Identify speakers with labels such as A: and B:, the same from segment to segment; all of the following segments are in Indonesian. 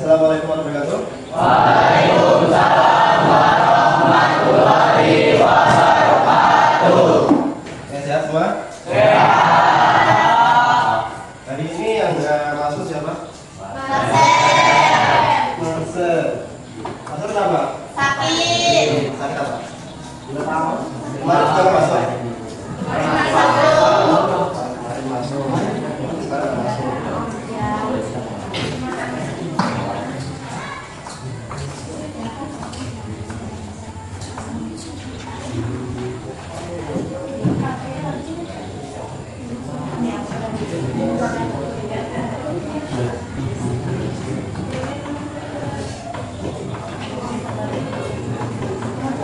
A: Assalamualaikum warahmatullahi wabarakatuh.
B: Waalaikumsalam warahmatullahi wabarakatuh.
A: Sehat semua?
B: Sehat.
A: Hari ini yang nggak masuk siapa? Marcel. Marcel kenapa?
C: Sakit.
A: Sakit apa? Kemarin juga nggak masuk. Kemarin masuk. Sekarang nggak masuk.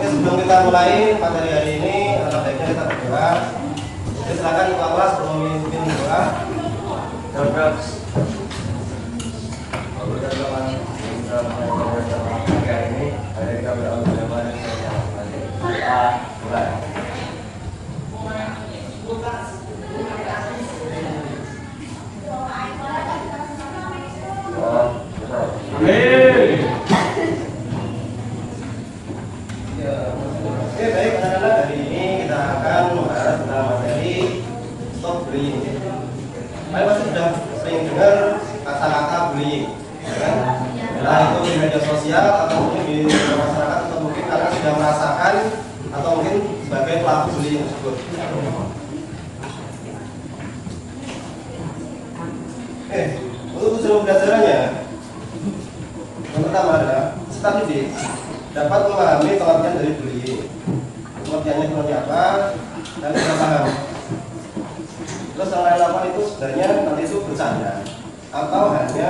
A: Sebelum kita mulai materi hari ini, alangkah baiknya kita berdoa. Jadi silakan ketua kelas memimpin doa. Oke, baik anak-anak, hari ini kita akan membahas tentang materi stop bullying. Kalian pasti sudah sering dengar kata-kata bullying, ya kan? Nah, itu di media sosial atau mungkin di masyarakat atau mungkin kalian sudah merasakan atau mungkin sebagai pelaku bullying tersebut. Untuk tujuan pembelajarannya, yang pertama adalah peserta didik dapat memahami pengertian dari bullying. Pengertiannya seperti apa dan kita paham. Terus yang lain apa itu sebenarnya nanti itu bercanda atau hanya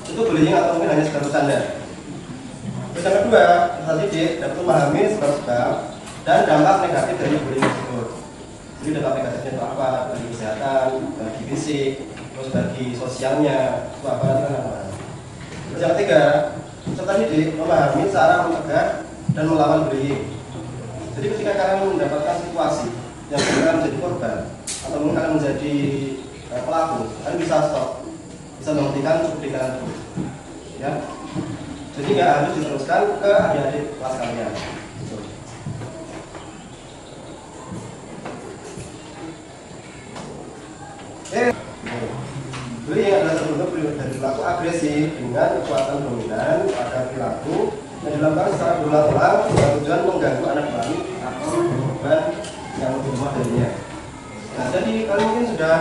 A: itu bullying atau mungkin hanya sekedar bercanda. Terus yang kedua, peserta didik dapat memahami sebab-sebab dan dampak negatif dari bullying tersebut. Jadi dampak negatifnya itu apa? Bagi kesehatan, bagi fisik, terus bagi sosialnya, itu apa nanti kan apa. Terus yang ketiga, peserta didik memahami cara mencegah dan melawan bullying. Jadi ketika kalian mendapatkan situasi yang kalian menjadi korban atau mungkin kalian menjadi pelaku, kalian bisa stop, bisa menghentikan bullying kalian itu, ya. Jadi nggak harus diteruskan ke adik-adik kelas kalian. Bullying adalah satu bentuk dari perilaku agresif dengan kekuatan dominan pada perilaku yang dilakukan secara berulang-ulang dengan tujuan mengganggu anak baru atau korban yang lebih lemah darinya. Nah, jadi kalian mungkin sudah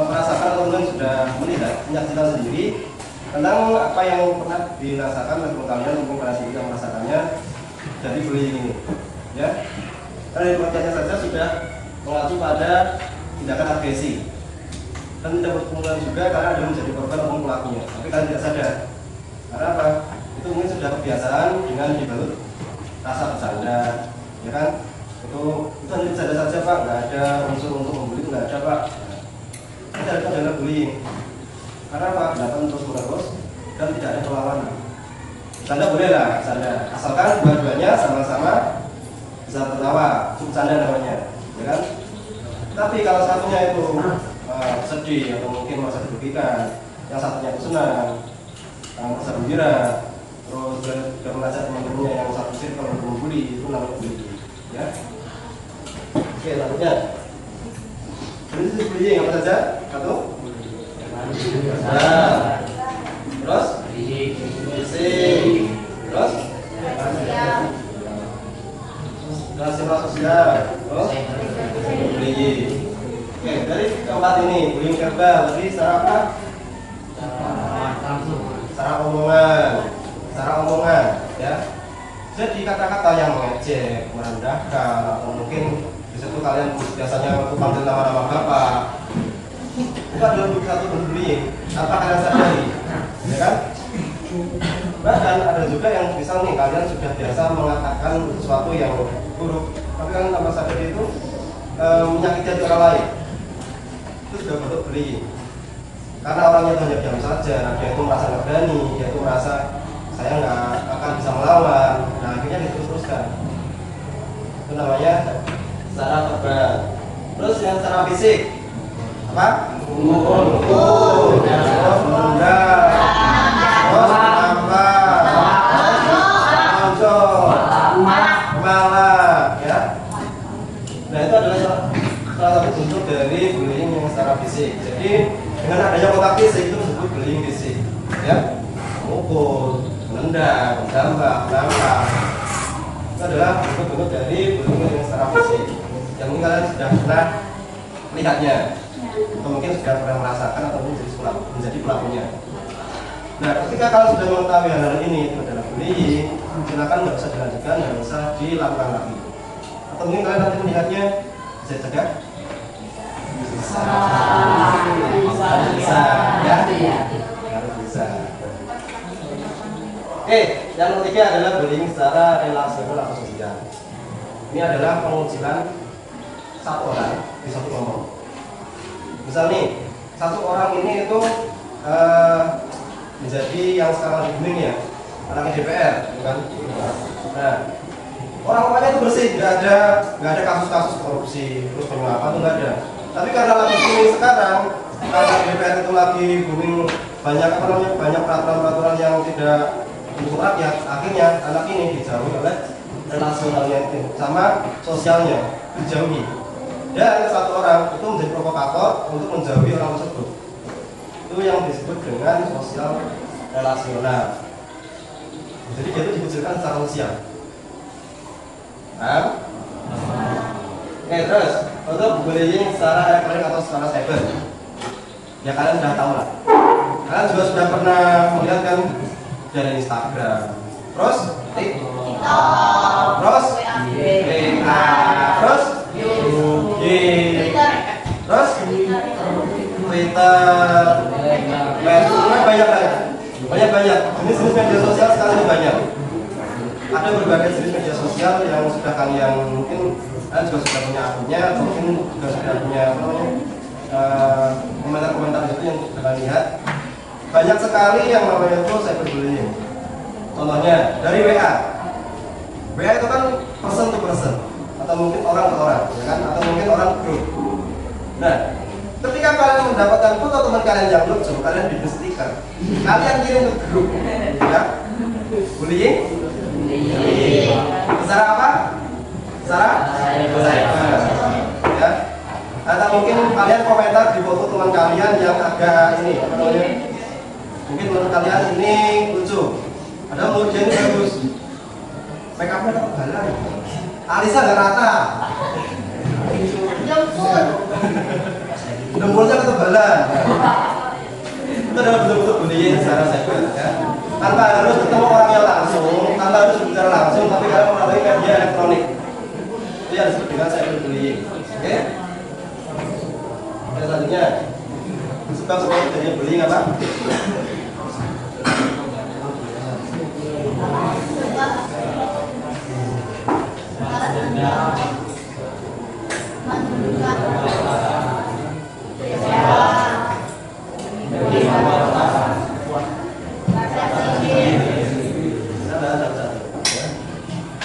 A: merasakan atau mungkin sudah melihat menyaksikan sendiri tentang apa yang pernah dirasakan oleh kalian mungkin pada sini yang merasakannya dari bullying ini, ya. Karena pengertiannya saja sudah mengacu pada tindakan agresi. Dan tidak berkemungkinan juga karena ada menjadi korban maupun pelakunya, tapi kalian tidak sadar. Karena apa? Itu mungkin sudah kebiasaan dengan dibalut rasa bercanda, ya kan? Itu hanya bercanda saja Pak, nggak ada unsur untuk membuli, nggak ada Pak. Kita ada tindakan bullying. Karena apa? Datang terus menerus dan tidak ada perlawanan. Bercanda boleh lah, bercanda. Asalkan dua-duanya sama-sama bisa tertawa, itu bercanda namanya, ya kan? Tapi kalau satunya itu sedih atau mungkin merasa dirugikan, yang satunya itu senang, merasa gembira, terus sudah mengajak teman-temannya yang satu circle untuk membuli, itu namanya bullying, ya. Oke, selanjutnya prinsip bullying apa saja? Satu, terus fisik, terus relasional sosial, terus bullying. Oke, dari keempat ini, bullying verbal, jadi secara apa? Secara omongan, ya. Jadi kata-kata yang mengejek, merendahkan, atau mungkin di situ kalian biasanya waktu panggil nama-nama bapak, itu adalah satu bentuk bullying. Apa kalian sadari, ya kan? Bahkan ada juga yang misal nih kalian sudah biasa mengatakan sesuatu yang buruk, tapi kalian tanpa sadar itu menyakiti hati orang lain. Itu sudah bentuk bullying. Karena orangnya itu hanya diam saja, dia itu merasa nggak berani, dia itu merasa saya nggak akan bisa melawan. Nah, akhirnya diterus-teruskan. Itu namanya secara verbal. Terus yang secara fisik apa? Menendang, tendang, jambak, nangkap. Itu adalah bentuk-bentuk dari bullying yang secara fisik. Yang mungkin kalian sudah pernah melihatnya, atau mungkin sudah pernah merasakan atau menjadi pelakunya. Nah, ketika kalian sudah mengetahui hal ini itu adalah bullying, silakan nggak usah dilanjutkan, nggak usah dilakukan lagi. Atau mungkin kalian nanti melihatnya bisa cegah? Bisa, ya, harus bisa. Oke, yang ketiga adalah bullying secara relasional atau sosial. Ini adalah pengucilan satu orang di satu kelompok. Misal nih, satu orang ini itu menjadi yang sekarang lagi booming ya, anak DPR, kan? Nah, orang-orangnya itu bersih, nggak ada kasus-kasus korupsi, terus penyuapan itu nggak ada. Tapi karena lagi booming sekarang, karena DPR itu lagi booming banyak peraturan-peraturan yang tidak mendukung rakyat, akhirnya anak ini dijauhi oleh relasionalnya itu sama sosialnya dijauhi. Dan satu orang itu menjadi provokator untuk menjauhi orang tersebut. Itu yang disebut dengan sosial relasional. Jadi dia itu dikucilkan secara sosial. Nah, oke, terus untuk bullying secara elektronik atau secara cyber, ya kalian sudah tahu lah. Kalian juga sudah pernah melihat kan dari Instagram, terus TikTok, terus WA, terus IG, terus Twitter, Facebook, banyak jenis-jenis media sosial sekarang ini banyak. Ada berbagai jenis media sosial yang sudah kalian mungkin kalian juga sudah punya akunnya, atau mungkin juga sudah punya komentar-komentar itu yang kalian lihat. Banyak sekali yang namanya itu cyberbullying. Contohnya dari WA. WA itu kan person to person, atau mungkin orang ke orang, ya kan? Atau mungkin orang grup. Nah, ketika kalian mendapatkan foto teman kalian yang lucu, kalian bikin stiker, kalian kirim ke grup, ya? Bullying? Secara apa? Secara cyber, ya? Atau mungkin kalian komentar di foto teman kalian yang agak ini, apa namanya? Mungkin menurut kalian ini lucu, ada menurut dia ini bagus, make upnya ketebalan, alisnya nggak rata, dempulnya ketebalan. Itu adalah bentuk-bentuk bullying secara cyber, ya. Tanpa harus ketemu orangnya langsung, tanpa harus bicara langsung, tapi kalian melalui media elektronik. Itu yang disebut dengan cyberbullying. Oke? Yang selanjutnya, sebab terjadinya bullying apa?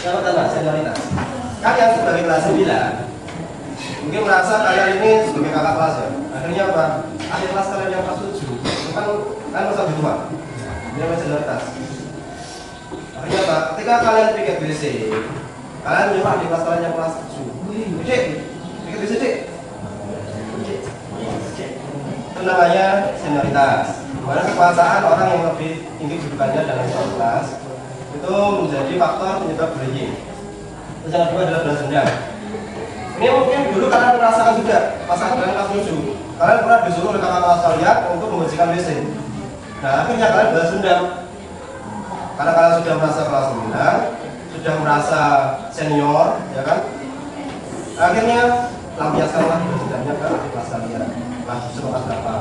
A: Yang pertama, senioritas. Kalian sebagai kelas 9 mungkin merasa kalian ini sebagai kakak kelas ya. Akhirnya apa? Adik kelas kalian yang kelas 7 itu kan merasa lebih tua. Ini namanya senioritas. Akhirnya apa? Ketika kalian pikir BC, kalian menyuruh adik kelas kalian yang kelas 7. Dik, pikir BC dik. Itu namanya senioritas. Karena kekuasaan orang yang lebih tinggi kedudukannya dalam suatu kelas itu menjadi faktor penyebab bullying. Terus yang kedua adalah balas dendam. Ini mungkin dulu kalian merasakan juga pas kalian kelas 7, kalian pernah disuruh oleh kakak kelas kalian untuk membersihkan WC. Nah, akhirnya kalian balas dendam karena kalian sudah merasa kelas 9, sudah merasa senior, ya kan? Akhirnya lampiaskanlah balas dendamnya ke adik kelas kalian. Kelas kelas berapa?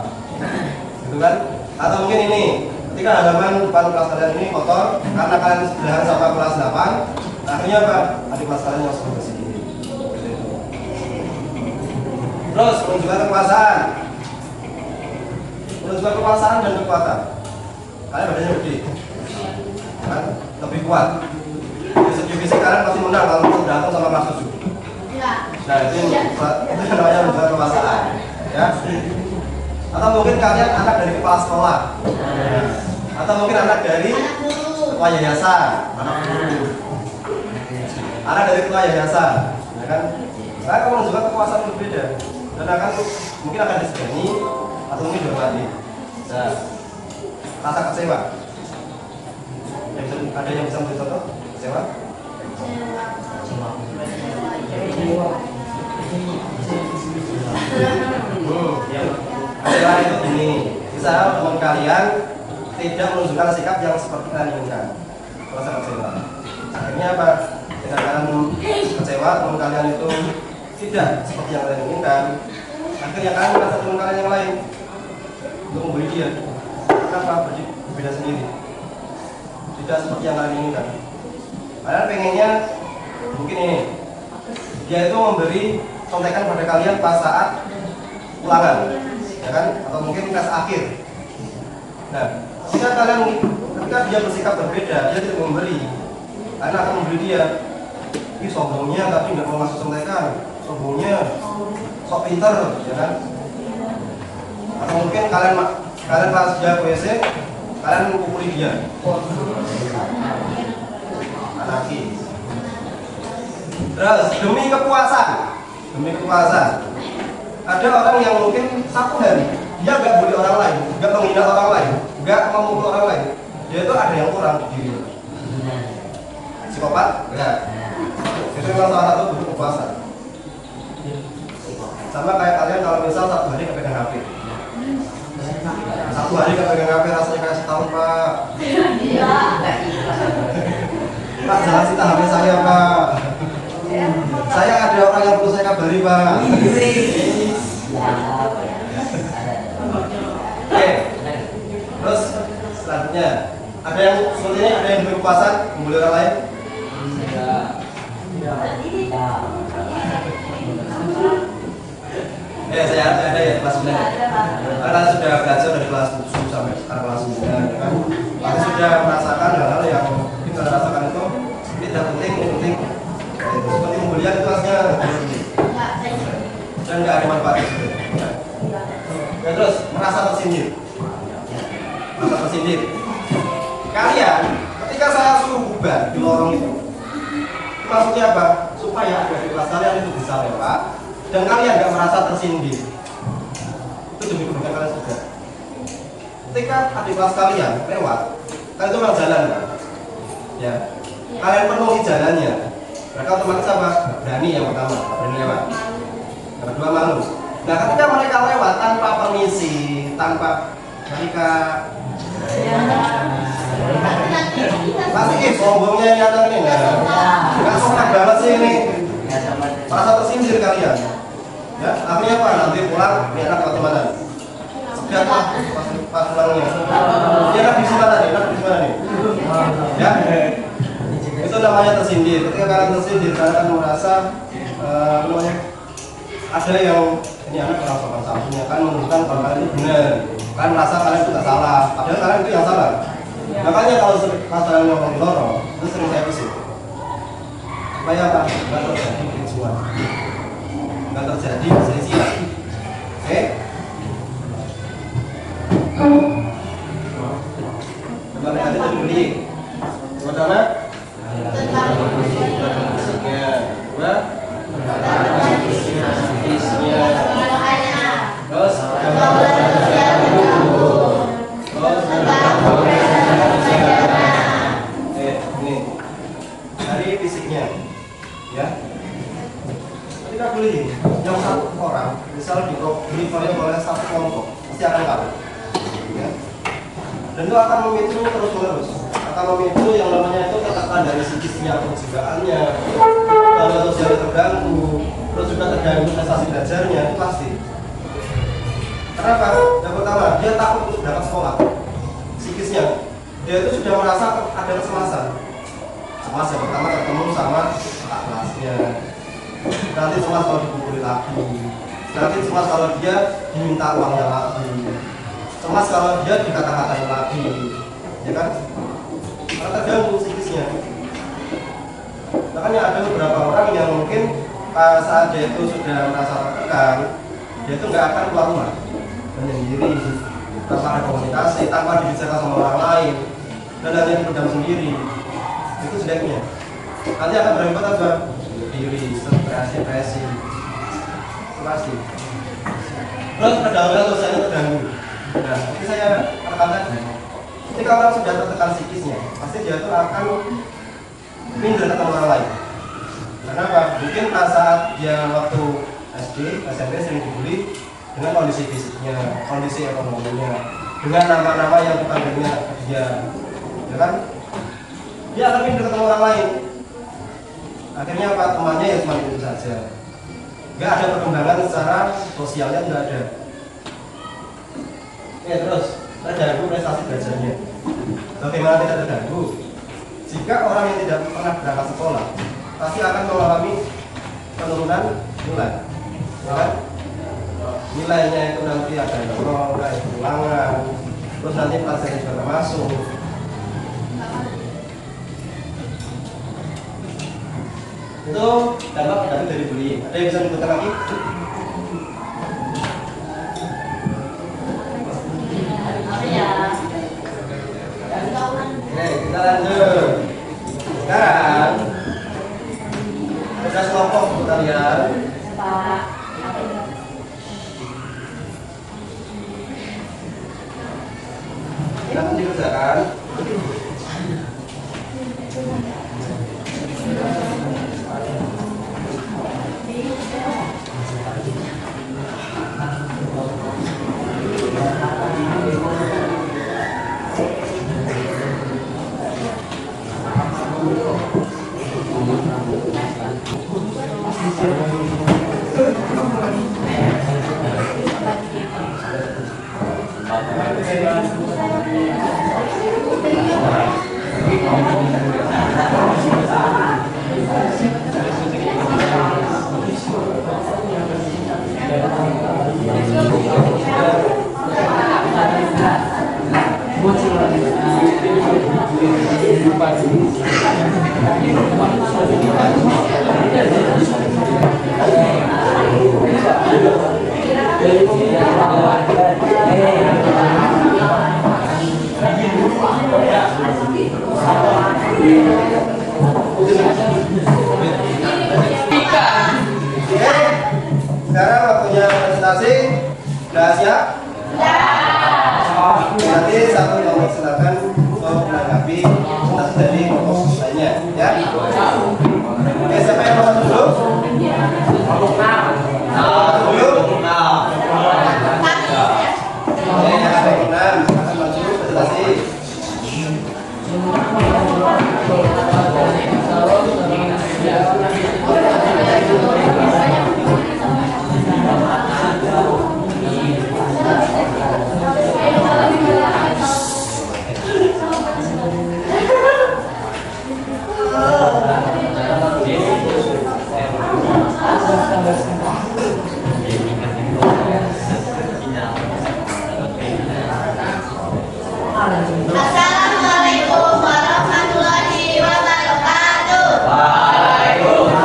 A: Gitu kan? Atau mungkin ini, ketika halaman depan kelas kalian ini kotor karena kalian sebelahan sama kelas 8, akhirnya apa? Adik kelas kalian langsung bersihin. Terus menunjukkan kekuasaan, menunjukkan kekuasaan dan kekuatan. Kalian badannya gede, kan? Lebih kuat. Di segi fisik kalian pasti menang kalau datang sama kelas 7. Nah itu yang namanya menunjukkan kekuasaan, ya. Atau mungkin kalian anak dari kepala sekolah, atau mungkin anak dari ketua yayasan, anak dari ketua yayasan, ya kan? Saya akan menunjukkan kekuasaan berbeda dan mungkin akan disegani atau mungkin dihormati. Nah, rasa kecewa yang bisa Ada yang bisa memberi contoh? Kecewa? Ya. Kecewa itu gini. Misal teman kalian tidak menunjukkan sikap yang seperti kalian inginkan. Merasa kecewa. Akhirnya apa? Dengan kalian kecewa, teman kalian itu tidak seperti yang kalian inginkan. Akhirnya kalian merasa teman kalian yang lain untuk memberi dia. Kenapa? Berbeda sendiri. Tidak seperti yang kalian inginkan. Padahal pengennya mungkin ini. Dia itu memberi contekan pada kalian pas saat ulangan, ya kan? Atau mungkin tes akhir. Nah, ketika dia bersikap berbeda, dia tidak memberi. Karena akan memberi dia. Ini sombongnya tapi nggak mau masuk contekan. Sombongnya, sok pinter, ya kan? Atau mungkin kalian pas dia WC, kalian mempukuli dia. Anarkis. Terus demi kepuasan, ada orang yang mungkin satu hari dia nggak bully orang lain, nggak menghina orang lain, nggak memukul orang lain. Dia itu ada yang kurang di diri. Psikopat, ya. Itu memang salah satu bentuk kepuasan. Sama kayak kalian kalau misal satu hari kepegang HP. Satu hari kepegang HP rasanya kayak setahun, Pak. Pak, jangan sita HP saya, Pak. Saya ada orang yang perlu saya kabari, Pak. Oke. Terus selanjutnya ada yang seperti ini, ada yang berkepuasan membuli orang lain. Saya ada ya kelas 9. Karena sudah belajar dari kelas 7 sampai sekarang kelas 9 kan. Pasti sudah merasakan hal-hal yang kita rasakan itu tidak penting, seperti pembulian itu aslinya dan nggak ada manfaatnya juga. Ya, terus merasa tersindir. Kalian ketika saya suruh bubar di lorong itu maksudnya apa? Supaya dari kelas kalian itu bisa lewat dan kalian nggak merasa tersindir. Itu demi kebaikan kalian juga. Ketika adik kelas kalian lewat, kan itu memang jalan, kan? Ya, kalian penuhi jalannya. Mereka otomatis apa? Berani yang pertama, berani lewat. Yang kedua malu. Nah, ketika mereka lewat tanpa permisi, tanpa mereka pasti sombongnya ini anak ini nggak sopan banget sih ini. Merasa tersindir kalian. Ya, akhirnya apa? Nanti pulang, ini anak atau mana? Sudah pas pulangnya. Dia anak di mana nih? Ya, itu namanya tersindir. Ketika kalian tersindir, kalian akan merasa ada yang ini anak orang sopan satunya kan menunjukkan kalau kalian itu benar. Kalian merasa kalian itu tidak salah, padahal kalian itu yang salah. Makanya kalau kalian ngomong di lorong, itu sering saya usir. Supaya apa? Nggak terjadi kericuan, nggak terjadi perselisihan. Oke? Kembali tadi beli. Pertama, fisiknya. Dua, fisiknya. Terus, ini dari fisiknya, ya. Ketika beli yang satu orang, misal delivery oleh satu kelompok, pasti akan kalah, ya. Dan itu akan memicu terus-menerus, akan memicu yang namanya itu katakan dari psikisnya atau kejiwaannya, lalu sosial terganggu, terus juga terganggu prestasi belajarnya, itu pasti. Kenapa? Yang pertama, dia takut untuk berangkat sekolah. Psikisnya, dia itu sudah merasa ada kecemasan. Cemas yang pertama ketemu sama kakak kelasnya. Nanti cemas kalau dipukuli lagi. Nanti cemas kalau dia diminta uangnya lagi. Cemas kalau dia dikata-katain lagi. Ya kan? Karena terganggu psikisnya. Makanya ada beberapa orang yang mungkin saat dia itu sudah merasa tertekan, dia itu nggak akan keluar rumah. Menyendiri, tanpa ada komunikasi, tanpa dibicarakan sama orang lain, dan hanya dipendam sendiri. Itu jeleknya. Nanti akan berakibat apa? Diri, stres, depresi, pasti. Terus pergaulan sosialnya terganggu. Nah, ini saya tekankan Ketika orang sudah tertekan psikisnya, pasti dia itu akan minder ketemu orang lain. Kenapa? Mungkin saat dia waktu SD, SMP sering dibully dengan kondisi fisiknya, kondisi ekonominya, dengan nama-nama yang dipanggilnya dia, ya kan? Dia akan minder ketemu orang lain. Akhirnya apa? Temannya ya cuma itu saja. Nggak ada perkembangan secara sosialnya, nggak ada. Ya terus, terganggu prestasi belajarnya. Bagaimana tidak terganggu? Jika orang yang tidak pernah berangkat sekolah, pasti akan mengalami penurunan nilai. Ya kan? Nilainya itu nanti ada nol, ada ulangan, terus nanti pelajaran juga masuk. Itu dampak dari bullying. Ada yang bisa dibutuhkan lagi? Oke, kita lanjut. Sekarang ada kelompok untuk kalian. Kita dikerjakan. Sekarang waktunya presentasi. Sudah siap? Nanti satu kelompok silakan untuk menanggapi presentasi dari kelompok lainnya, ya. Oke, siapa yang mau dulu? Oke, yang ada yang menang, silakan maju presentasi.
C: Assalamualaikum warahmatullahi wabarakatuh.
B: Waalaikumsalam.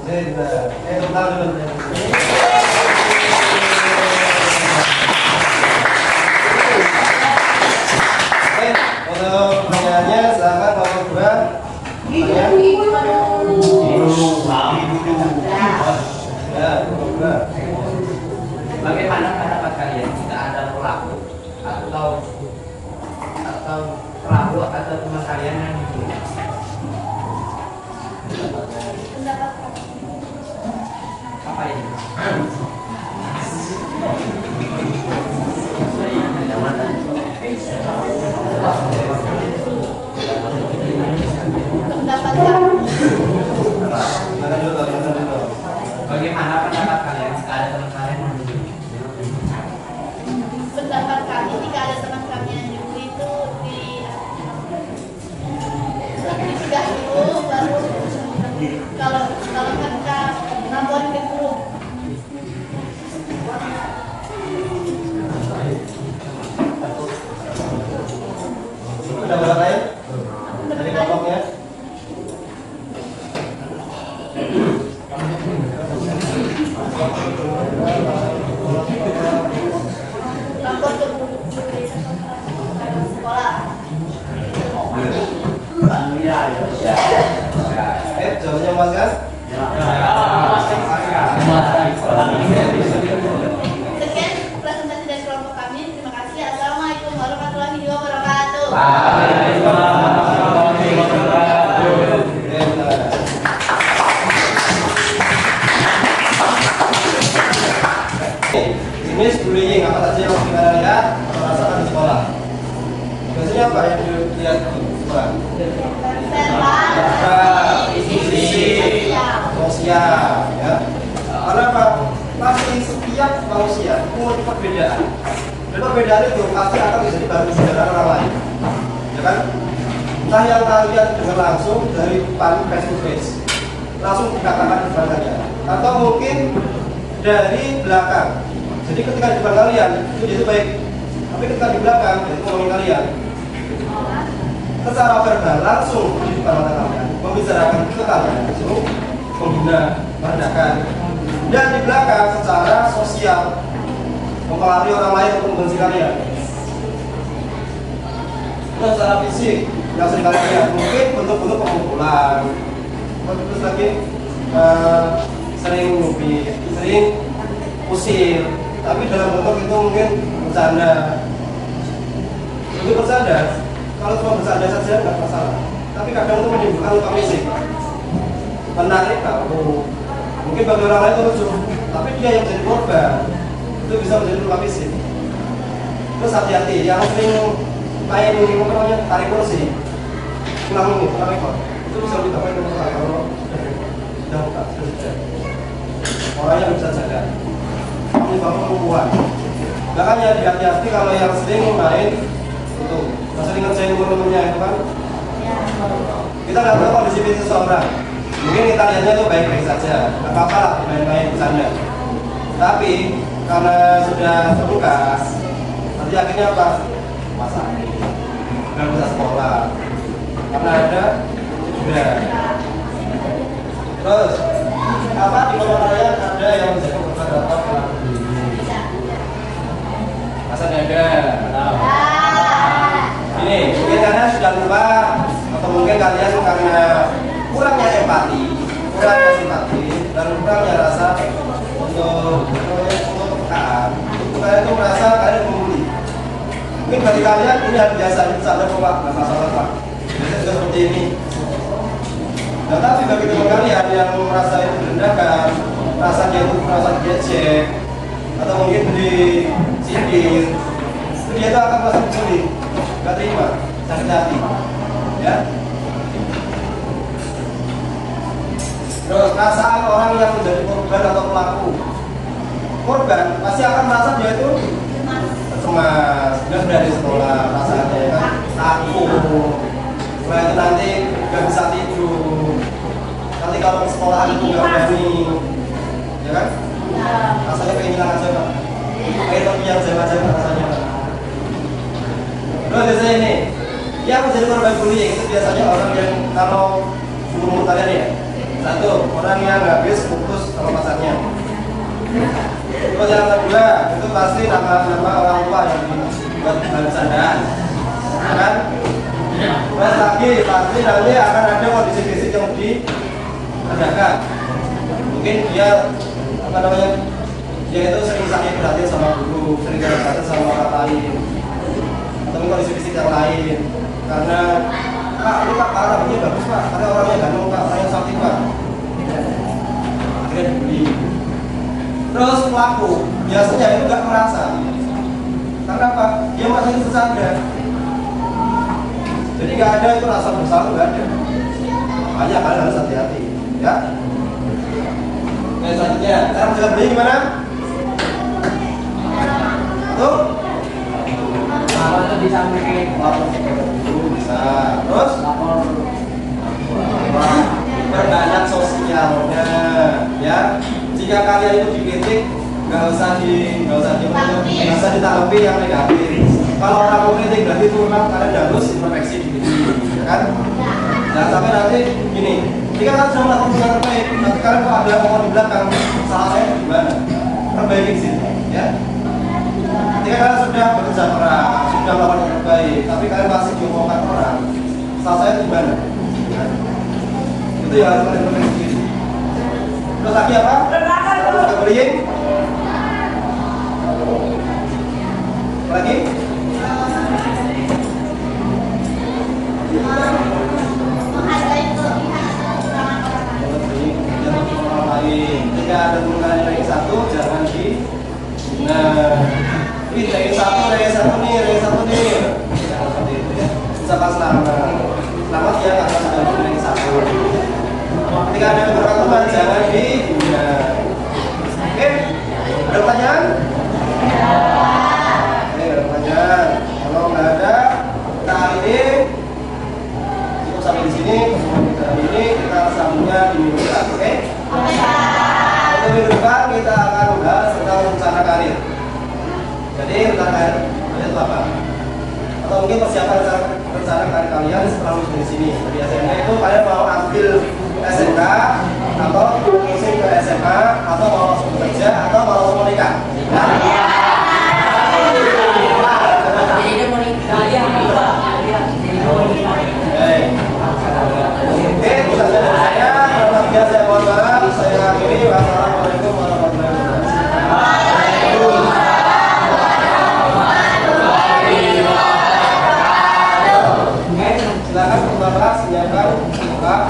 A: Zena. Tepuk tangan dulu. Oke, untuk pertanyaannya silakan nomor 2. Ya, nomor 2.
B: Bagaimana pendapat kalian jika ada pelaku atau pelaku atau teman kalian yang dibunuh? Apa ini? Bagaimana pendapat kalian jika ada teman kalian yang dibunuh?
C: Pendapat kami jika ada teman kami yang dulu itu dicegah dulu baru kalau kita laporin ke guru.
A: Pendapat lain dari kelompoknya?
C: Lapor ke guru sekolah.
A: Jawabnya Mas kan?
C: Sekian presentasi dari kelompok kami. Terima kasih. Assalamualaikum warahmatullahi wabarakatuh.
A: Ini bullying apa saja yang kita lihat atau rasakan di sekolah? Biasanya apa yang dilihat di sekolah? Sosial, ya. Karena apa? Pasti setiap manusia punya perbedaan. Dan perbedaan itu pasti akan menjadi bahan pembelajaran orang lain, ya kan? Entah yang kalian dengar langsung dari depan face to face, langsung dikatakan di depan kalian, atau mungkin dari belakang. Jadi ketika di depan kalian itu jadi baik, tapi ketika di belakang itu ngomongin kalian secara verbal langsung di depan mata kalian membicarakan ke kalian, langsung menghina, merendahkan. Dan di belakang secara sosial mempengaruhi orang lain untuk membenci kalian. Terus secara fisik yang sering kalian lihat mungkin bentuk-bentuk pemukulan, terus lagi sering ngubit, sering usir, tapi dalam bentuk itu mungkin bercanda. Untuk bercanda, kalau cuma bercanda saja nggak masalah, tapi kadang itu menimbulkan luka fisik. Menarik kalau mungkin bagi orang lain itu lucu, tapi dia yang jadi korban itu bisa menjadi luka fisik. Terus hati-hati yang sering main tarik kursi, ulang ini, itu bisa ditambahin nomor kalau sudah buka, sudah orang yang bisa jaga. Kamu bangun perempuan, makanya hati-hati kalau yang sering main itu, sering ngerjain teman-temannya itu kan. Kita nggak tahu kondisi fisik seseorang. Mungkin kita lihatnya itu baik-baik saja, nggak apa-apa lah main-main bercanda. Tapi karena sudah terluka, nanti akhirnya apa? Masak, nggak bisa sekolah, karena ada cedera. Terus apa di kota kalian ada yang menjadi korban atau pelaku bullying? Masa ada? Ini mungkin kalian sudah lupa, atau mungkin kalian karena kurangnya empati, kurangnya simpati, dan kurangnya rasa untuk kepekaan, kalian itu merasa kalian membuli. Mungkin bagi kalian ini hal biasa, ini sadar kok Pak, nggak masalah Pak. Biasanya juga seperti ini. Nah, tapi bagi teman kalian yang merasa itu direndahkan, merasa dia itu merasa diejek, atau mungkin disindir, dia itu akan merasa membuli, nggak terima, sakit hati, ya. Terus perasaan orang yang menjadi korban atau pelaku korban pasti akan merasa dia itu cemas, nggak berani sekolah, perasaannya ya kan, takut, setelah itu nanti nggak bisa tidur, nanti kalau ke sekolahan itu nggak berani, ya kan? Rasanya pengen hilang aja Pak, pengen tapi yang jema-jema rasanya. Terus biasanya ini, yang menjadi korban bullying itu biasanya orang yang kalau umur kalian ya, Satu, orang yang habis putus sama pacarnya. Terus yang kedua, itu pasti nama orang tua yang dibuat bahan candaan, kan? Terus lagi, pasti nanti akan ada kondisi fisik yang diadakan. Mungkin dia apa namanya? Dia itu sering sakit perhatian sama guru, sering perhatian sama orang lain, atau kondisi fisik yang lain. Karena Pak, ini Pak, orangnya bagus Pak, karena orangnya ganteng Pak, orangnya sakit Pak. Akhirnya dibeli. Terus pelaku biasanya itu nggak merasa, karena apa? Dia masih tersadar. Jadi nggak ada itu rasa bersalah, nggak ada. Makanya kalian harus hati-hati, ya. Oke, selanjutnya cara menjaga beli gimana? Tuh,
B: Kalau itu disampaikan
A: lapor ke guru bisa. Terus
B: lapor
A: perbanyak sosialnya, ya. Jika kalian itu dikritik, nggak usah ditanggapi yang negatif. Kalau orang mau kritik berarti itu memang kalian harus introspeksi diri, ya kan? Jangan sampai nanti gini, jika kalian sudah melakukan hubungan terbaik, nanti kalian kok ada orang di belakang, salah saya itu gimana? Perbaiki sih, ya. Jika kalian sudah bekerja keras, sudah melakukan yang terbaik, tapi kalian masih diomongkan orang, salah saya itu gimana? Ya. Itu yang harus kalian perbaiki diri. Terus lagi apa? Terus kebeliin. Lagi?
C: Menghargai kelebihan atau kekurangan orang lain.
A: Jika ada penggunaan ranking 1, jangan di. Nah, ini ranking 1 nih. Jangan seperti itu ya. Misalkan selamat ya karena sudah di ranking 1. Ketika ada beberapa teman, jangan di. Oke, ada pertanyaan? Oke, ada pertanyaan. Kalau nggak ada, kita akhiri. Cukup sampai di sini. Kita hari ini kita sambungnya di minggu depan, oke? Untuk minggu depan kita akan membahas tentang rencana karir. Jadi rencana karir itu apa? Atau mungkin persiapan rencana karir kalian setelah lulus dari sini. Dari SMK itu kalian mau ambil SMK atau musim ke SMA atau mau langsung bekerja atau mau langsung menikah? Oke, bukan dari saya. Kalau tidak saya mohon maaf. Saya akhiri. Wassalamualaikum warahmatullahi wabarakatuh. Silakan Bapak silakan buka.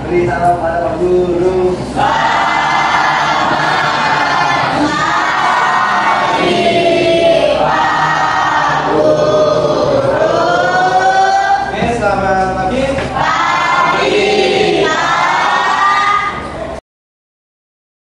A: Beri salam pada Pak Guru.